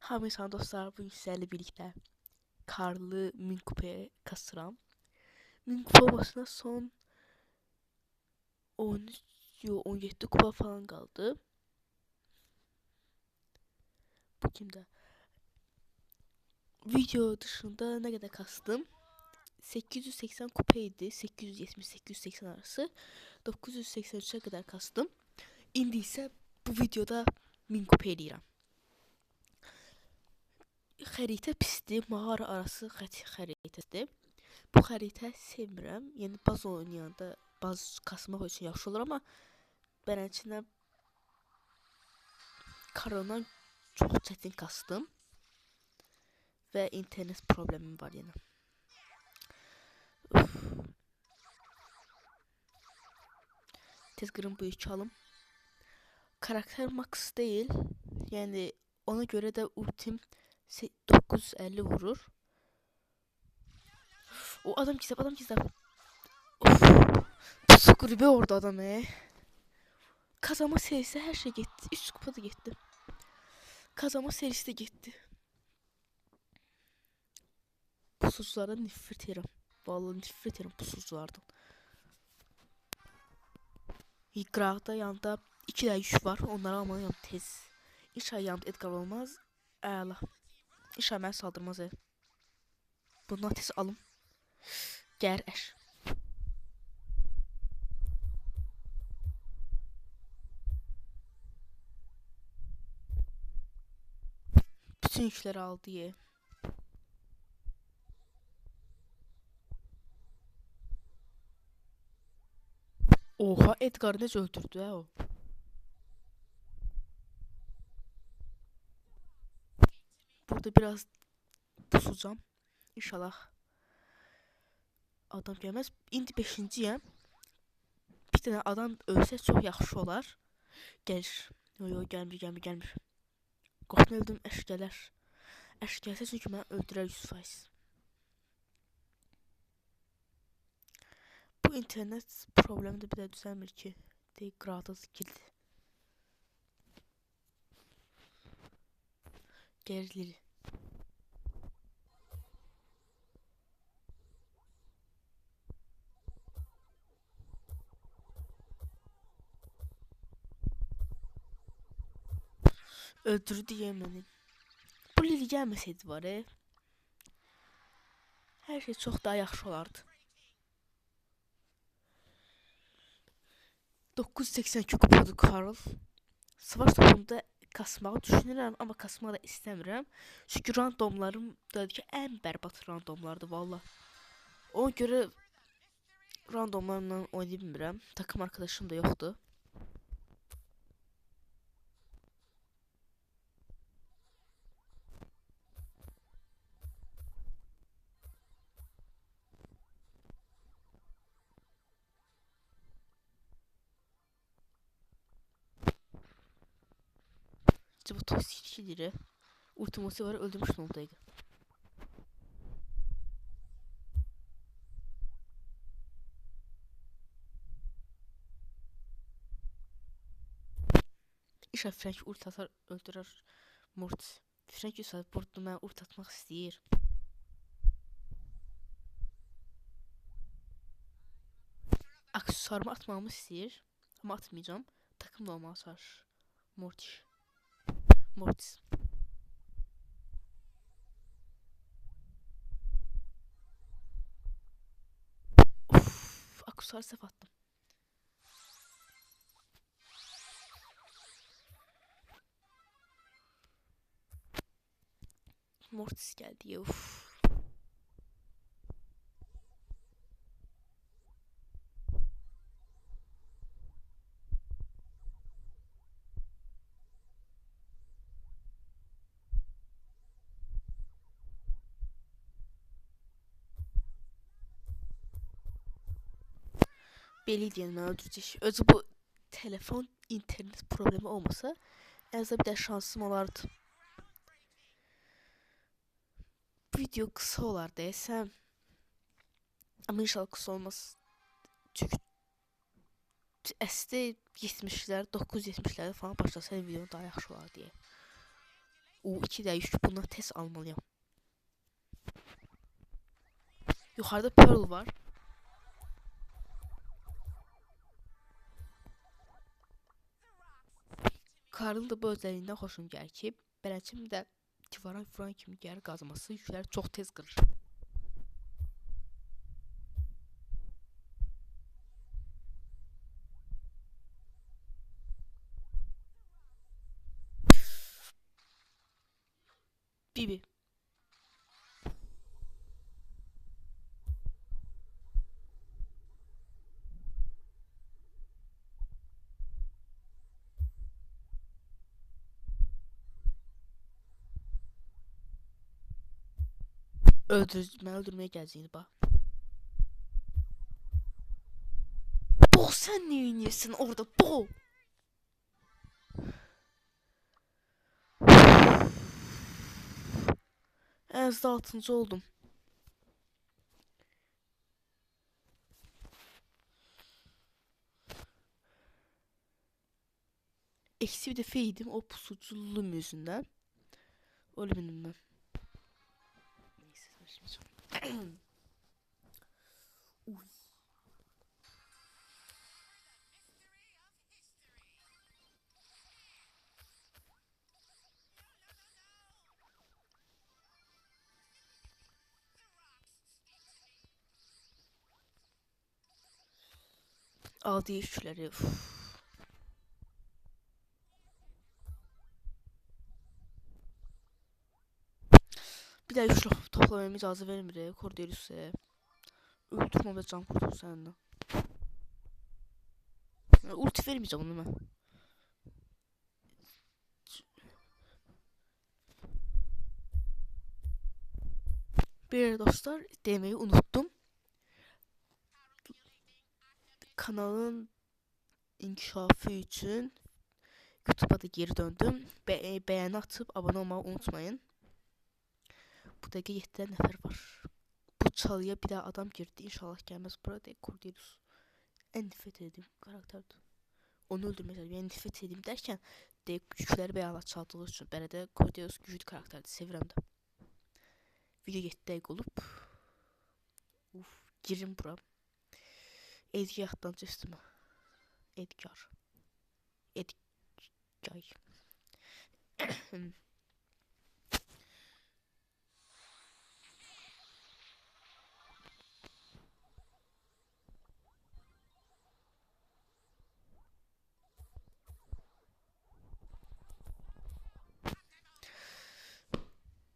Hamı insan dostlar, bugün sizlerle birlikte karlı Mini Cooper'e kastıram. Mini Cooper olmasına son 13, 17 kupa falan kaldı. Bu kimde? Video dışında ne kadar kastım? 880 kupaydı. 870-880 arası. 983'e kadar kastım. İndi ise bu videoda Mini Cooper eləyirəm. Xəritə pisdir, mağara arası xəritədir. Bu xəritə sevmirəm. Yəni baz oynayanda baz kasmaq üçün yaxşı olur, amma bələnçinə karadan çox çətin kastım və internet problemim var yenə. Tez qırım bu yükü alım. Karakter max deyil. Yəni ona görə də ultim 950 vurur. O adam gizləb. Pusu qrubi orada adam. Kazanma serisi hər şey getdi. 3 kupa da getdi. Kazanma serisi də getdi. Pusuculardan nifrət edirəm. Vallahi nifrət edirəm pusuculardan. Qıraqda yanında 2 də yük var. Onları almalıyam tez. İnşallah yanımda Edgar olmaz. Əla. İnşallah məni saldırmaz. Bundan tez alım. Gəl əş. Bütün yükləri aldı. Oha, Edgar'ı necə öldürdü o? Burada biraz pusacağım. İnşallah adam gəlməz. İndi 5-ciyəm. Bir dənə adam ölsə çox yaxşı olar. Gəlir. Yo, gəlmir. Qorxma, öldüm, əş gələr. Əş gəlsə çünki mən öldürər 100%. Bu internet problemi də bir də düzəlmir ki. Deyək, qradız kildi. Gəlir. Öldürdü məni. Bu Lili gəlməsəydi var. Hər şey çox daha yaxşı olardı. 982 kupadır Karl. Savaş topunda kasmağı düşünürəm, amma kasmağı da istəmirəm. Çünki randomlarım da ki, ən bərbad randomlardır valla. Ona görə randomlarla oynaya bilmirəm. Takım arkadaşım da yoxdur. Bu toksik lideri. Ultimosu var, öldürmüş ne oldaydı. İnşallah Frank ult atar, öldürər Mortis. Frank ise burada mənə ult atmaq istəyir. Aksesuarımı atmamı istəyir. Amma atmayacağım. Takımda olmalı çalışır. Mortis. Of, aksesuarı səhv attım. Mortis geldi. Uf. Belliydi yəni məni öldürəcək. Özü bu telefon internet problemi olmasa en azından bir də şansım olardı. Bu video kısa olar desəm. Amma inşallah kısa olmaz. Çünki əsli 70'lər, 970'lərdə falan başlasaydı videonun daha yaxşı olar deyə. U2 də yük, bundan tez almalıyam. Yuxarıda Pearl var. Karlın da bu özelliğinden xoşum gəlir ki, bələdçim də divara vuran kimi gəlir qazması yükləri çox tez qırır. Bibi. Məni öldürməyə gələcəyini bax. Bo, sən nə edirsən orada? Bo! Ən azı 6-cı oldum. Eksi bir dəfə yedim o pusuculuğum yüzündən. Ölmedim ben. Neyse saçmayacağım. Uy. Aldı yükleri. Bir daha yük toplamaya icazə vermir Cordelius'e. Öldürmə və can kurtul səninlə. Ulti vermeyeceğim onu mən. Bir dostlar demeyi unuttum. Kanalın inkişafı için YouTube'a da geri döndüm. Beğeni atıp abone olmayı unutmayın. Bu dəqiqə 7 nəfər var. Bu çalıya bir daha adam girdi. İnşallah gəlməz burada. Cordelius. En nifret etdiğim karakterdir. Onu öldürməyəcəm. Yəni nifret etdiğim dərkən yükləri bəyala çaldığı üçün bələdə Cordelius güclü karakterdir. Sevirəm də. Video 7 dəqiqə olub. Uf, girin bura. Edgar atlanca üstümə. Edgar.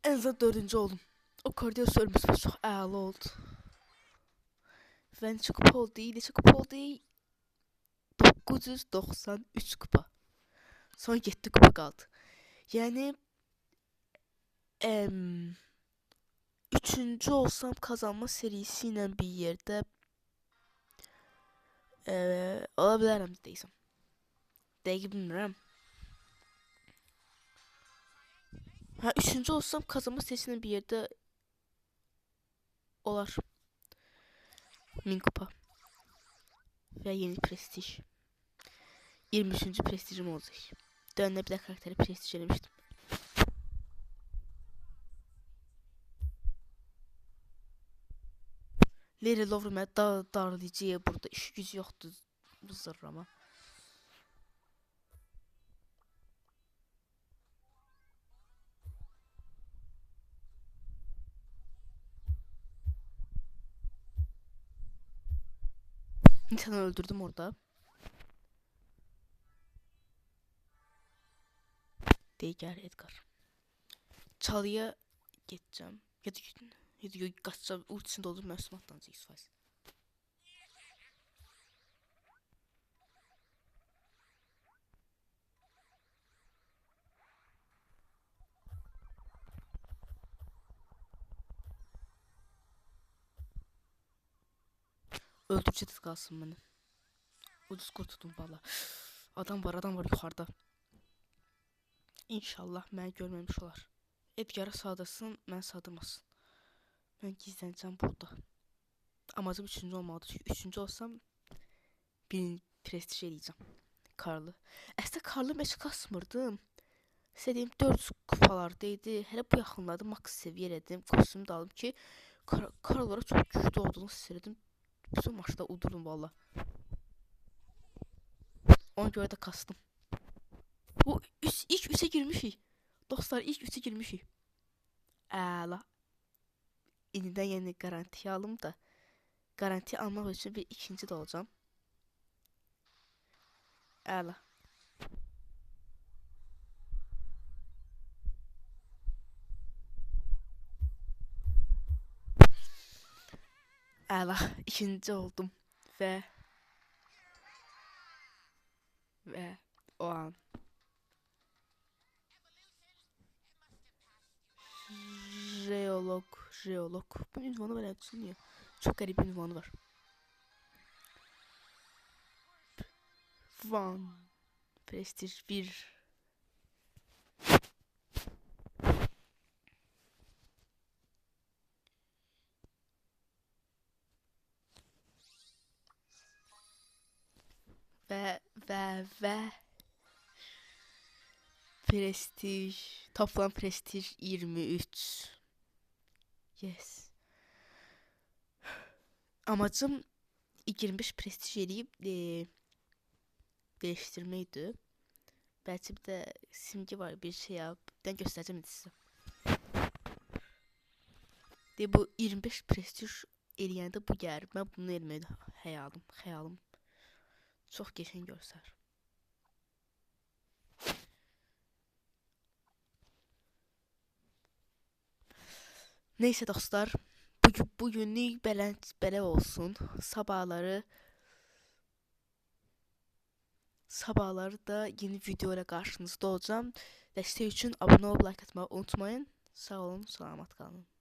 En azından 4-cü oldum. O Cordelius ölməsi çox əla oldu. Və neçə kupa oldu? 993 kupa. Son 7 kupa qaldı. Yəni 3-cü olsam kazanma serisi ilə bir yerdə ola bilərəm deyirsəm. Dəqiq bilmirəm. Ha, 3-cü olsam kazanma serisi ilə bir yerdə olar. 1000 kupa. Və yeni prestij. 23-cü prestijim olacaq. Dönəndə bir də karakteri prestij eləmişdim. Leri Lover mənə darlayıcıya burada iş gücü yoxdur zırrama. İnsanı öldürdüm orada. Deyir Edgar. Çalıya geçeceğim. Ya da kaçacağım. Ultisini doldurup Mərsum atlanacaq 100%. Öldürücü de kalsın beni. Ucuz kurtuldum valla. Adam var yukarıda. İnşallah məni görməmiş olar. Edgar'a sağdasın, mən sağdamasın. Mən gizlənəcəm burada. Amacım 3-cü olmalıdır. Çünki 3-cü olsam birinci prestij eləyəcəm. Karlı. Əslində Karlı məşq kasmırdım. İstədiyim 400 kupalarda idi. Hələ bu yaxınlarda max seviyə elədim. Kostyumu da aldım ki, Karllara çox güclü olduğunu hiss elədim. Bütün maçda udurdum valla. Ona görə də kastım. Bu ilk 3'e girmişik. Dostlar ilk 3'e girmişik. Əla. İnidən yəni garantiya alım da. Garanti almaq üçün bir ikinci də olacağım. Əla. Əla. İkinci oldum. Və o an jeolog. Bu ünvanı belə düşünüyor. Çox qəribə ünvanı var. Van. Prestij 1. Və prestij. Toplam prestij 23. Yes. Amacım 25 prestij eləyib değiştirməkdir. Bəlkə bir də simge var bir şey yap. Ben göstereceğim size. Bu 25 prestij eləyəndə bu gəlir. Mən bunu eləməyə xəyalım. Çox qəşəng görsər. Neyse dostlar, bugünlük belə olsun. Sabahları da yeni video ile karşınızda olacağım. Dəstək üçün abunə olub like atmayı unutmayın. Sağ olun, salamat qalın.